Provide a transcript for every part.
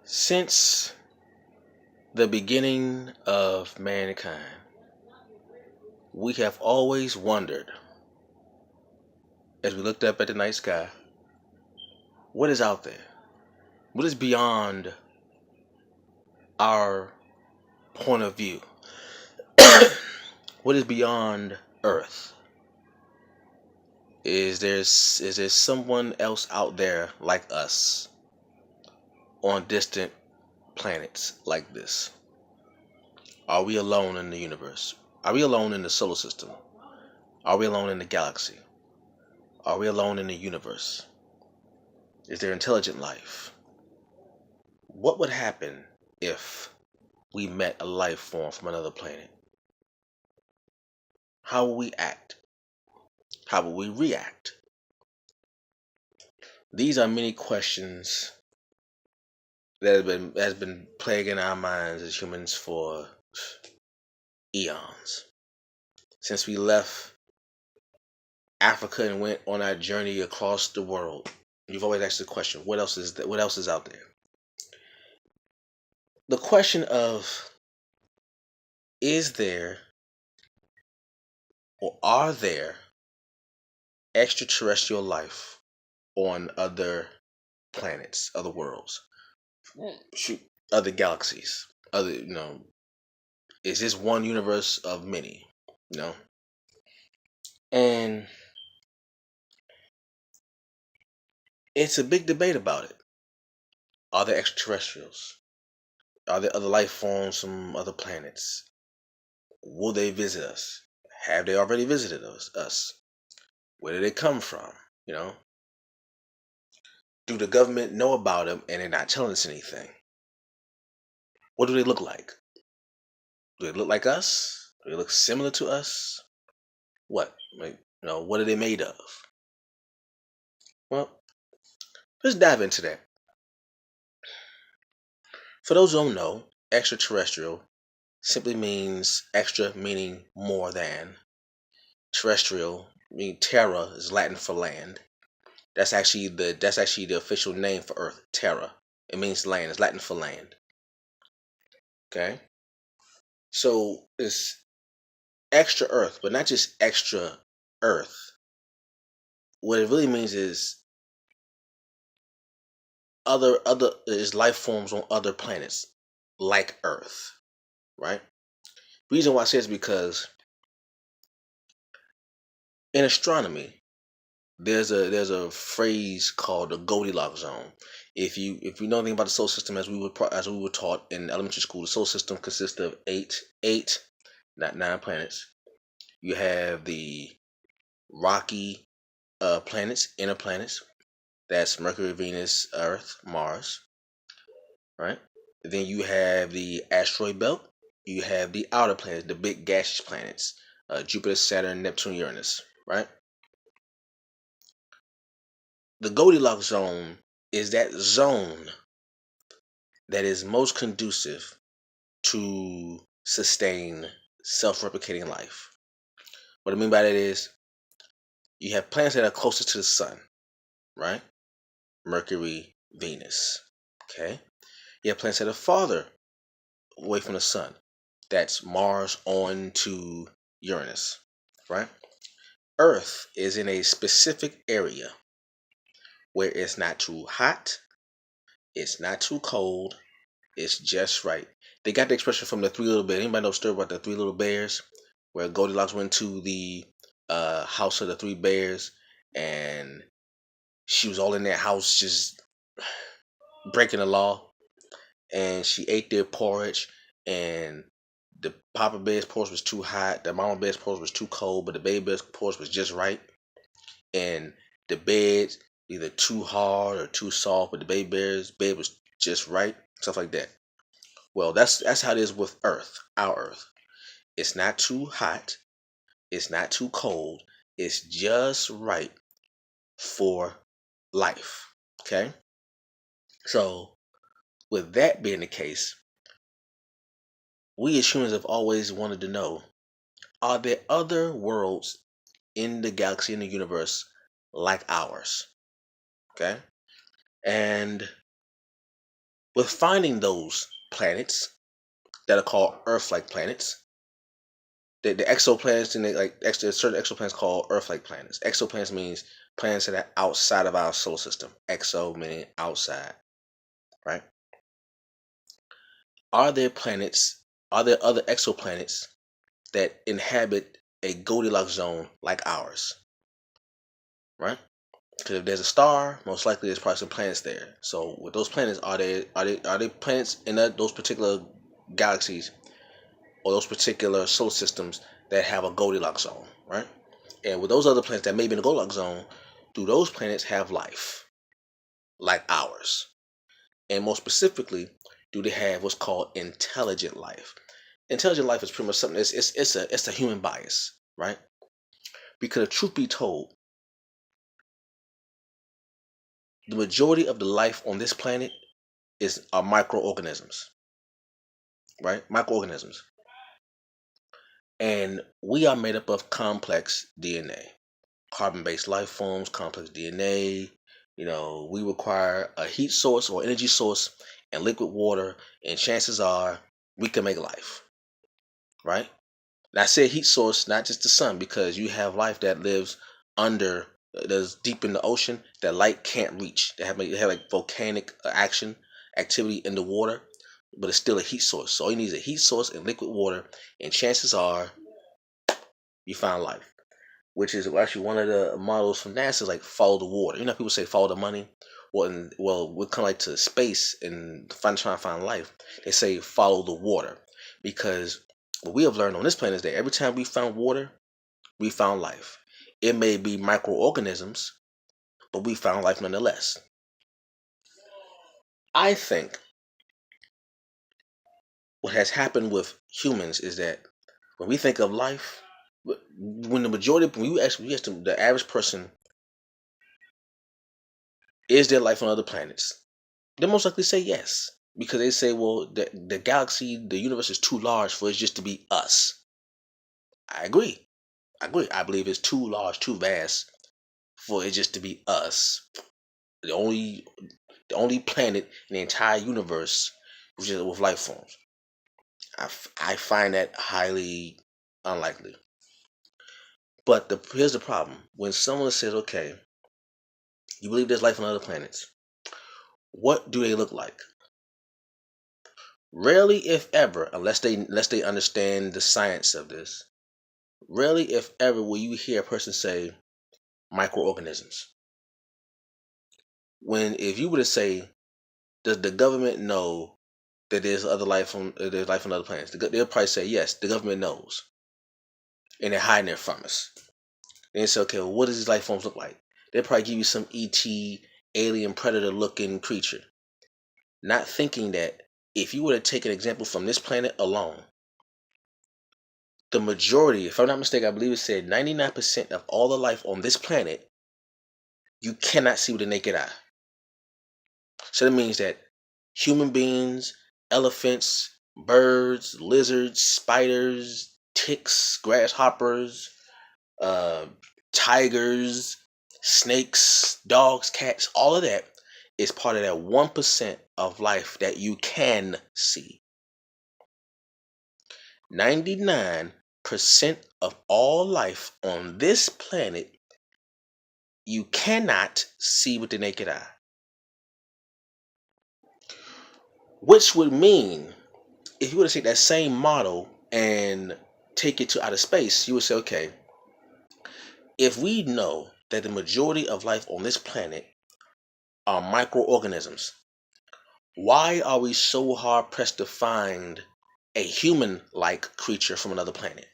Since the beginning of mankind, we have always wondered, as we looked up at the night sky, what is out there? What is beyond our point of view? What is beyond Earth? Is there someone else out there like us on distant planets like this? Are we alone in the universe? Are we alone in the solar system? Are we alone in the galaxy? Are we alone in the universe? Is there intelligent life? What would happen if we met a life form from another planet? How would we act? How would we react? These are many questions that has been plaguing our minds as humans for eons. Since we left Africa and went on our journey across the world, you've always asked the question, what else is out there? The question of, is there or are there extraterrestrial life on other planets, other worlds, shoot, other galaxies, is this one universe of many? You know, and it's a big debate about it. Are there extraterrestrials? Are there other life forms from other planets? Will they visit us? Have they already visited us? Where did they come from? You know, do the government know about them and they're not telling us anything? What do they look like? Do they look like us? Do they look similar to us? What? What are they made of? Well, let's dive into that. For those who don't know, extraterrestrial simply means extra, meaning more than. Terrestrial, meaning terra is Latin for land. That's actually the official name for Earth. Terra. It means land. It's Latin for land. Okay. So it's extra Earth, but not just extra Earth. What it really means is other is life forms on other planets like Earth, right? Reason why I say is because in astronomy, there's a phrase called the Goldilocks zone. If you know anything about the solar system, as we were taught in elementary school, the solar system consists of eight, not nine planets. You have the rocky planets, inner planets. That's Mercury, Venus, Earth, Mars, right? Then you have the asteroid belt. You have the outer planets, the big gaseous planets, Jupiter, Saturn, Neptune, Uranus, right? The Goldilocks zone is that zone that is most conducive to sustain self-replicating life. What I mean by that is you have planets that are closer to the sun, right? Mercury, Venus. Okay. You have planets that are farther away from the sun. That's Mars on to Uranus, right? Earth is in a specific area where it's not too hot, it's not too cold, it's just right. They got the expression from the Three Little Bears. Anybody know the story about the Three Little Bears? Where Goldilocks went to the house of the three bears and she was all in their house just breaking the law, and she ate their porridge, and the Papa Bear's porridge was too hot, the Mama Bear's porridge was too cold, but the Baby Bear's porridge was just right, and the bed either too hard or too soft, but the Baby Bear's bed was just right, stuff like that. Well, that's how it is with Earth, our Earth. It's not too hot, it's not too cold, it's just right for life. Okay? So, with that being the case, we as humans have always wanted to know, are there other worlds in the galaxy, in the universe, like ours? Okay? And With finding those planets that are called Earth-like planets, the exoplanets and certain exoplanets called Earth-like planets. Exoplanets means planets that are outside of our solar system. Exo meaning outside, right? Are there planets? Are there other exoplanets that inhabit a Goldilocks zone like ours, right? Because if there's a star, most likely there's probably some planets there. So with those planets, are they planets in those particular galaxies or those particular solar systems that have a Goldilocks zone, right? And with those other planets that may be in the Goldilocks zone, do those planets have life like ours? And more specifically, do they have what's called intelligent life? Intelligent life is pretty much something it's a human bias, right? Because truth be told, the majority of the life on this planet are microorganisms, right? Microorganisms. And we are made up of complex DNA, carbon-based life forms, complex DNA. We require a heat source or energy source and liquid water, and chances are we can make life, right? And I say heat source, not just the sun, because you have life that lives under, that's deep in the ocean that light can't reach. They have like volcanic activity in the water, but it's still a heat source. So all you need is a heat source and liquid water, and chances are you find life. Which is actually one of the models from NASA is like follow the water. People say follow the money. Well, we come like to space and trying to find life. They say follow the water, because what we have learned on this planet is that every time we found water, we found life. It may be microorganisms, but we found life nonetheless. I think what has happened with humans is that when we think of life, when you ask the average person, is there life on other planets? They most likely say yes, because they say, well, the galaxy, the universe is too large for it just to be us. I agree. I believe it's too large, too vast for it just to be us. The only planet in the entire universe with life forms. I find that highly unlikely. But here's the problem: when someone says, "Okay, you believe there's life on other planets," what do they look like? Rarely, if ever, unless they understand the science of this, rarely, if ever, will you hear a person say microorganisms. If you were to say, does the government know that there's life on other planets? They'll probably say yes. The government knows, and they're hiding it from us. And they say, okay, well, what does these life forms look like? They'll probably give you some ET alien predator looking creature, not thinking that if you were to take an example from this planet alone, the majority, if I'm not mistaken, I believe it said 99% of all the life on this planet you cannot see with the naked eye. So that means that human beings, elephants, birds, lizards, spiders, ticks, grasshoppers, uh, tigers, snakes, dogs, cats, all of that is part of that 1% of life that you can see. 99% of all life on this planet you cannot see with the naked eye. Which would mean, if you were to take that same model and take it to outer space, you would say, okay, if we know that the majority of life on this planet are microorganisms, why are we so hard pressed to find a human-like creature from another planet?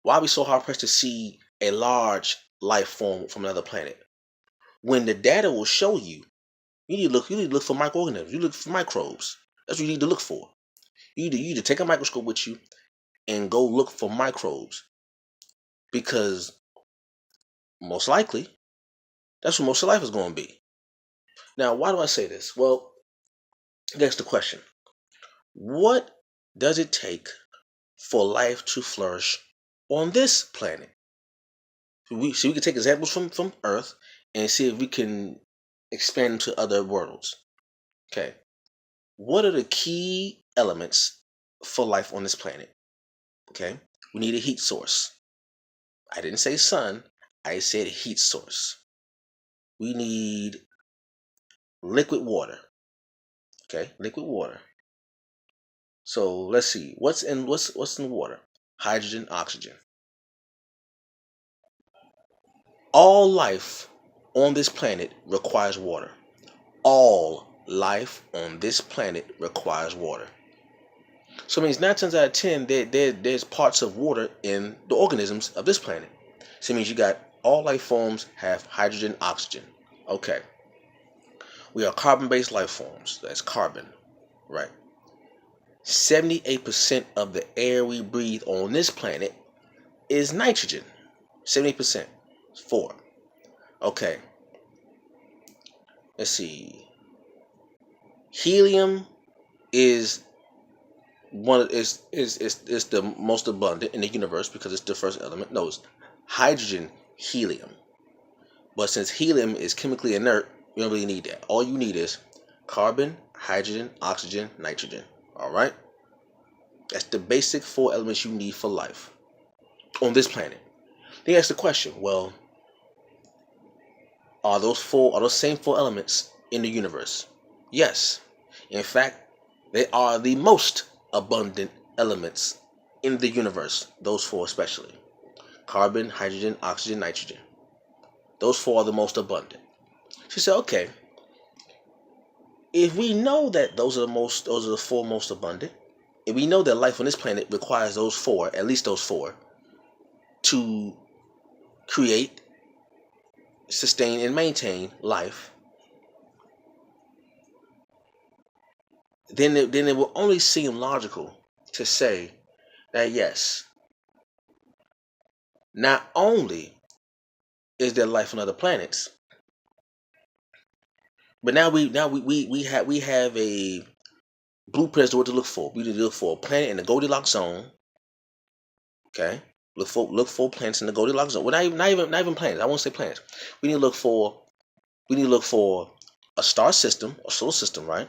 Why are we so hard pressed to see a large life form from another planet? When the data will show you need to look for microorganisms. You look for microbes. That's what you need to look for. You need to take a microscope with you and go look for microbes, because most likely that's what most of life is going to be. Now, why do I say this? Well, that's the question. What does it take for life to flourish on this planet? We can take examples from Earth and see if we can expand to other worlds. Okay. What are the key elements for life on this planet? Okay. We need a heat source. I didn't say sun, I said heat source. We need liquid water. Okay, liquid water. So let's see. What's in water? Hydrogen, oxygen. All life on this planet requires water. All life on this planet requires water. So it means 9 times out of 10, there's parts of water in the organisms of this planet. So it means you got all life forms have hydrogen, oxygen. Okay. We are carbon-based life forms. That's carbon, right? 78% of the air we breathe on this planet is nitrogen. 78%. 4. Okay. Let's see. Helium is is the most abundant in the universe because it's the first element. No, it's hydrogen, helium. But since helium is chemically inert, you don't really need that. All you need is carbon, hydrogen, oxygen, nitrogen. All right? That's the basic 4 elements you need for life on this planet. They ask the question, well, are those same 4 elements in the universe? Yes. In fact, they are the most abundant elements in the universe, those 4 especially. Carbon, hydrogen, oxygen, nitrogen. Those 4 are the most abundant. She said, okay, if we know that those are the 4 most abundant, if we know that life on this planet requires those 4, at least those 4, to create, sustain, and maintain life, then it will only seem logical to say that yes, not only is there life on other planets, but now we have a blueprint as to what to look for. We need to look for a planet in the Goldilocks zone. Okay, look for planets in the Goldilocks zone. Well, not even planets. I won't say planets. We need to look for a star system, a solar system, right?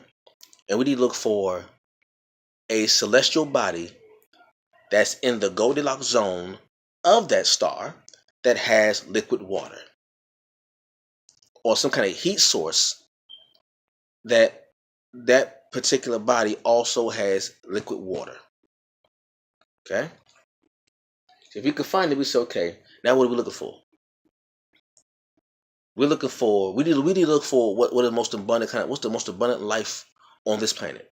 And we need to look for a celestial body that's in the Goldilocks zone of that star that has liquid water or some kind of heat source that particular body also has liquid water. Okay? So if you can find it, we say, okay, now what are we looking for? We need to look for what is the most abundant what's the most abundant life on this planet?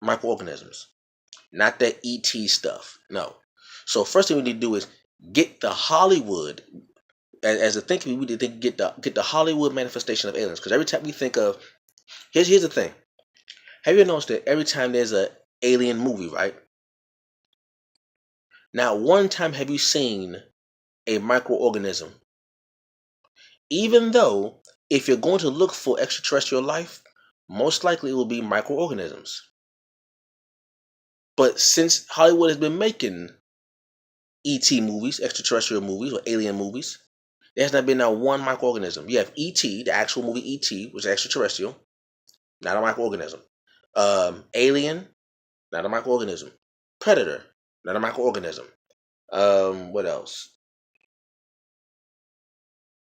Microorganisms. Not that ET stuff. No. So first thing we need to do is get the Hollywood as a thinking. We need to get the Hollywood manifestation of aliens. Because every time we think of here's the thing. Have you noticed that every time there's a alien movie, right? Now, one time have you seen a microorganism? Even though if you're going to look for extraterrestrial life, most likely it will be microorganisms. But since Hollywood has been making ET movies, extraterrestrial movies, or alien movies, there has not been now one microorganism. You have ET, the actual movie ET, which is extraterrestrial, not a microorganism. Alien, not a microorganism. Predator, not a microorganism. What else?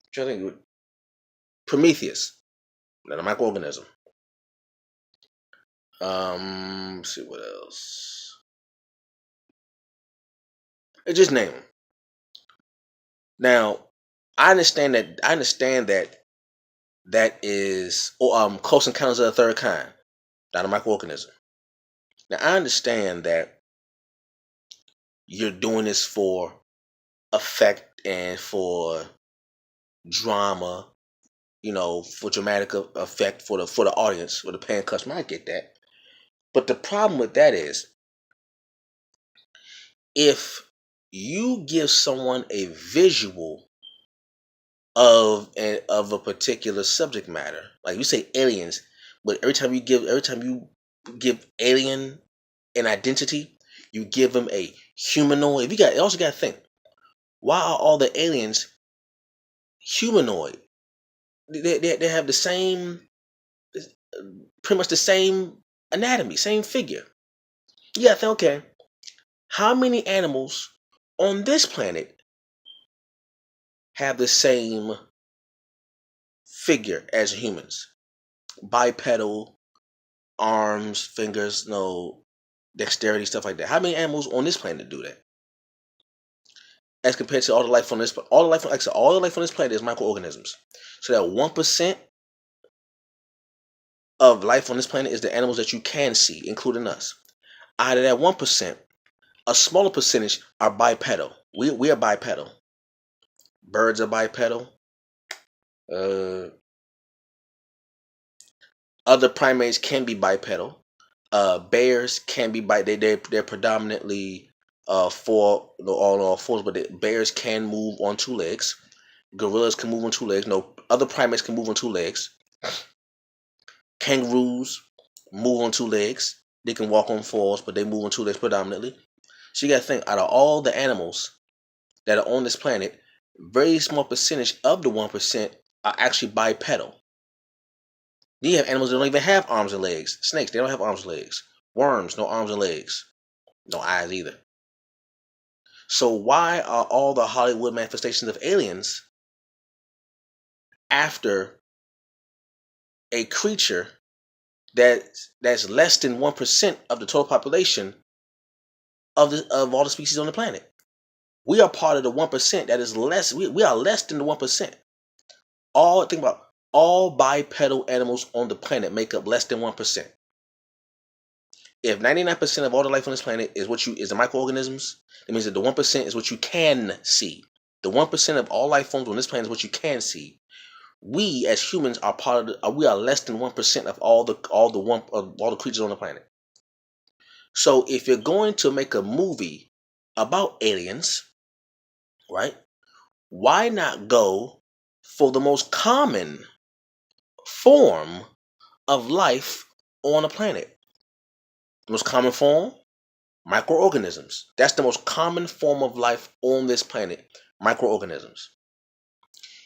I'm trying to think. Prometheus, not a microorganism. Let's see what else. Just name them. Now, I understand that that is Close Encounters of the Third Kind, not a microorganism. Now, I understand that you're doing this for effect and for drama, for dramatic effect for the audience, for the paying customer. I get that. But the problem with that is if you give someone a visual of a particular subject matter, like you say aliens, but every time you give alien an identity, you give them a humanoid. You also got to think, why are all the aliens humanoid? They have the same pretty much the same anatomy, same figure. You gotta think, okay, how many animals on this planet have the same figure as humans? Bipedal, arms, fingers, no dexterity, stuff like that. How many animals on this planet do that? As compared to all the life on this, all the life, like I said, all the life on this planet is microorganisms. So that 1% of life on this planet is the animals that you can see, including us. Out of that 1%, a smaller percentage are bipedal. We are bipedal. Birds are bipedal. Uh, Other primates can be bipedal. Bears can be they're predominantly on all fours, but bears can move on two legs. Gorillas can move on two legs. No, other primates can move on two legs. Kangaroos move on two legs. They can walk on fours, but they move on two legs predominantly. So you got to think, out of all the animals that are on this planet, very small percentage of the 1% are actually bipedal. You have animals that don't even have arms and legs. Snakes, they don't have arms and legs. Worms, no arms and legs. No eyes either. So why are all the Hollywood manifestations of aliens after a creature that's less than 1% of the total population of all the species on the planet? We are part of the 1% that is less. We are less than the 1%. Think about all bipedal animals on the planet make up less than 1%. If 99% of all the life on this planet is the microorganisms, that means that the 1% is what you can see. The 1% of all life forms on this planet is what you can see. We as humans are we are less than 1% of all the creatures on the planet. So if you're going to make a movie about aliens, right? Why not go for the most common form of life on a planet? The most common form? Microorganisms. That's the most common form of life on this planet. Microorganisms.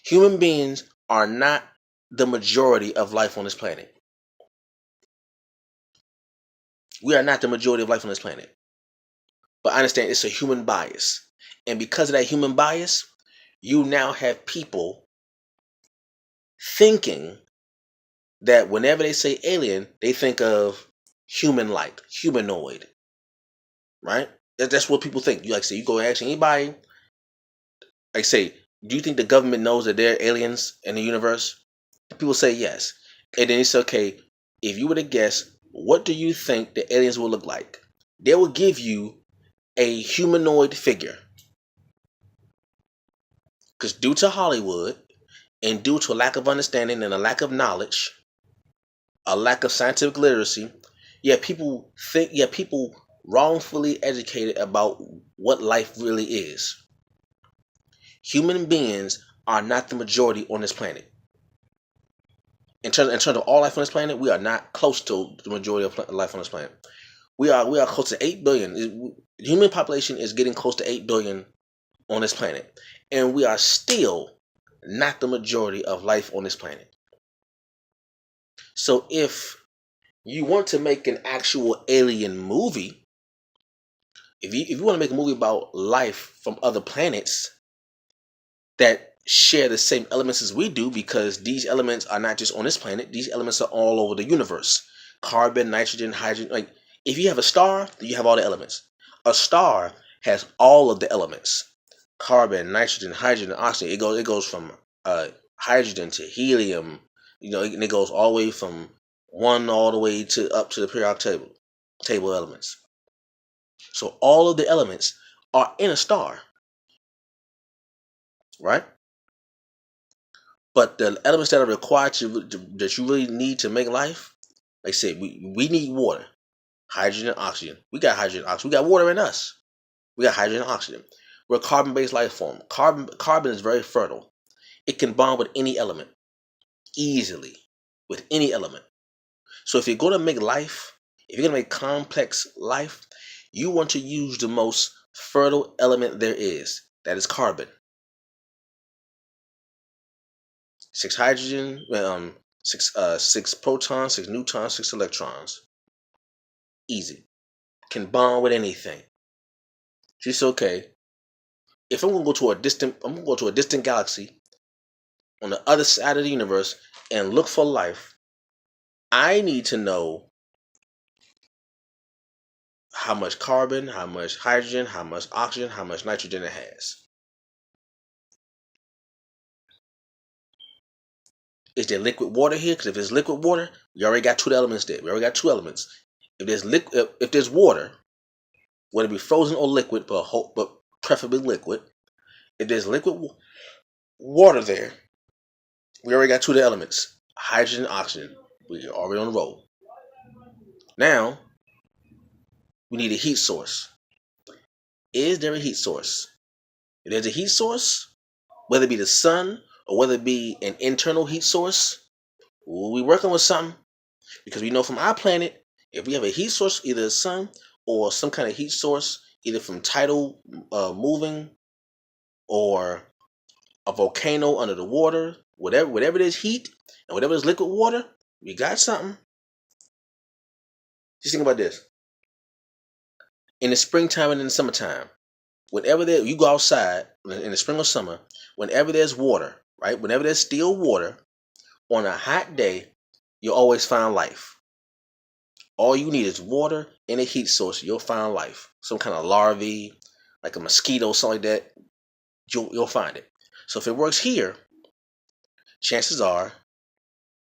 Human beings are not the majority of life on this planet. We are not the majority of life on this planet. But I understand it's a human bias. And because of that human bias, you now have people thinking that whenever they say alien, they think of human-like, humanoid. Right? That's what people think. You go ask anybody, say, do you think the government knows that there are aliens in the universe? People say yes. And then it's okay, if you were to guess, what do you think the aliens will look like? They will give you a humanoid figure. Because due to Hollywood, and due to a lack of understanding and a lack of knowledge, a lack of scientific literacy, people wrongfully educated about what life really is. Human beings are not the majority on this planet. In terms of all life on this planet, we are not close to the majority of life on this planet. We are close to 8 billion. The human population is getting close to 8 billion on this planet. And we are still not the majority of life on this planet. So if you want to make an actual alien movie, if you want to make a movie about life from other planets that share the same elements as we do, because these elements are not just on this planet, these elements are all over the universe. Carbon, nitrogen, hydrogen. Like, if you have a star, you have all the elements. A star has all of the elements. Carbon, nitrogen, hydrogen, oxygen. It goes from hydrogen to helium, and it goes all the way from one all the way to up to the periodic table elements. So all of the elements are in a star, right? But the elements that are required that you really need to make life, like I said, we need water, hydrogen and oxygen. We got hydrogen and oxygen. We got water in us. We got hydrogen and oxygen. We're a carbon-based life form. Carbon is very fertile. It can bond with any element easily, with any element. So if you're going to make life, if you're going to make complex life, you want to use the most fertile element there is. That is carbon. 6 hydrogen, Six protons, 6 neutrons, 6 electrons. Easy. Can bond with anything. She said, okay, if I'm gonna go to a distant galaxy on the other side of the universe and look for life, I need to know how much carbon, how much hydrogen, how much oxygen, how much nitrogen it has. Is there liquid water here? Because if there's liquid water, we already got two elements there. We already got two elements. If there's water, whether it be frozen or liquid, but preferably liquid. If there's liquid water there, we already got two of the elements: hydrogen and oxygen. We are already on the roll. Now we need a heat source. Is there a heat source? If there's a heat source, whether it be the sun or whether it be an internal heat source, we working with something. Because we know from our planet, if we have a heat source, either the sun or some kind of heat source, either from tidal moving or a volcano under the water, whatever it is, heat, and whatever is liquid water, we got something. Just think about this. In the springtime and in the summertime, you go outside in the spring or summer, whenever there's water, right? Whenever there's still water, on a hot day, you'll always find life. All you need is water and a heat source. You'll find life. Some kind of larvae, like a mosquito, something like that. You'll find it. So if it works here, chances are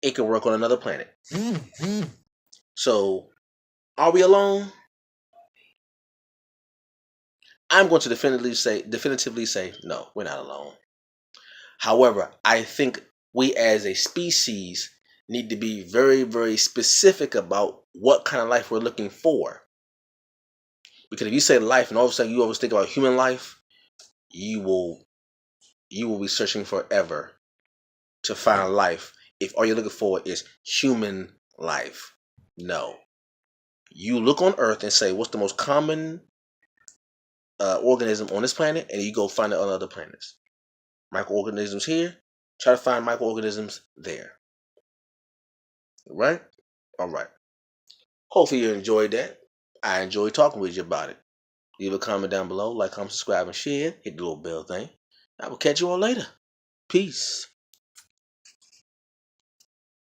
it can work on another planet. So, are we alone? I'm going to definitively say no, we're not alone. However, I think we as a species need to be very, very specific about what kind of life we're looking for. Because if you say life and all of a sudden you always think about human life, you will be searching forever to find life if all you're looking for is human life. No. You look on Earth and say, what's the most common organism on this planet? And you go find it on other planets. Microorganisms here, try to find microorganisms there. Right? All right. Hopefully you enjoyed that. I enjoyed talking with you about it. Leave a comment down below, like, comment, subscribe, and share. Hit the little bell thing. I will catch you all later. Peace.